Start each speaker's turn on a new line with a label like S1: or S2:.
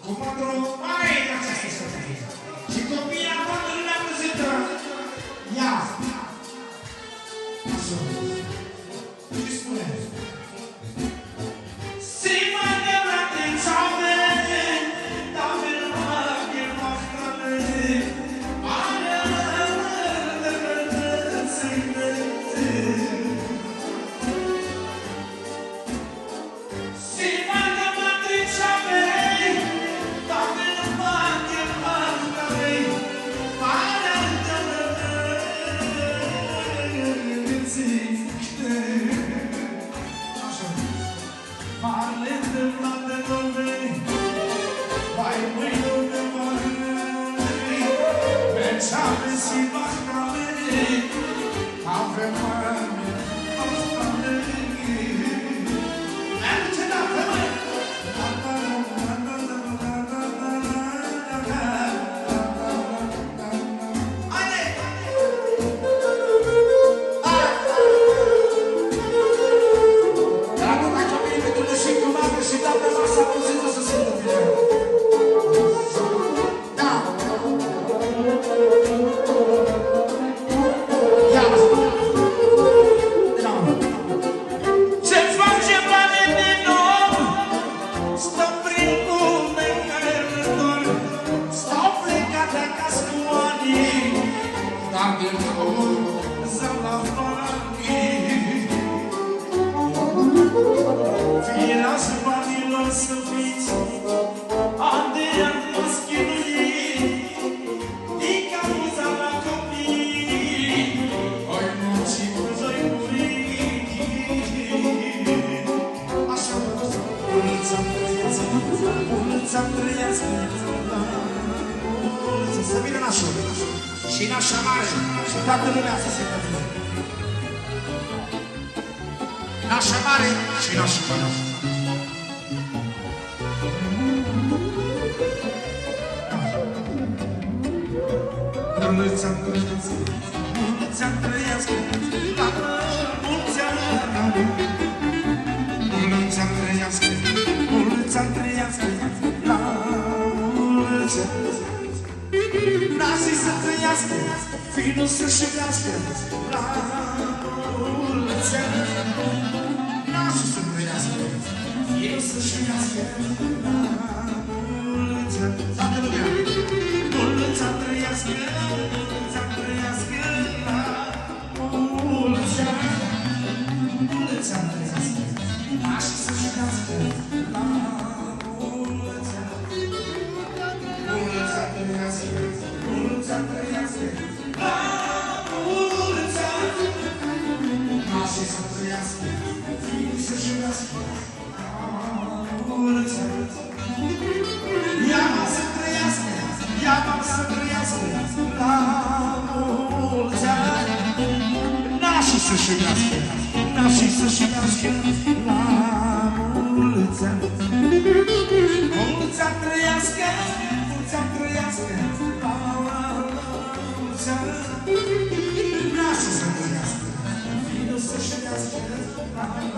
S1: Comandul mare în această săptămână. Și copiii acolo îl reprezintă Să vină nașul și nașa mare și toată lumea să se cădeze. Nașa mare și nașa mare. Mulți-ani trăiască, mulți-ani trăiască, mulți-ani trăiască, mulți-ani trăiască, la mulți ani. Nașii să trăiască, finul să-și iubească, la mulți ani. Nașii să trăiască, finul să-și iubească, la mulți ani. Toată lumea! Mulți-ani trăiască, mulți-ani trăiască, la mulți ani. Mulți-ani trăiască, nașii să-și iubească, la mulți ani. Mulți-ani trăiască, mulți-ani trăiască, la mulți ani. Nașii să trăiască, fiii să-și iubească, la mulți ani. Iama să trăiască, iama să trăiască, la mulți ani. Nașii să-și iubească, nașii să-și iubească, la mulți ani. Mulți-ani trăiască, mulți-ani trăiască, la mulți ani. Nașii să trăiască, fiii să-și iubească, la mulți ani.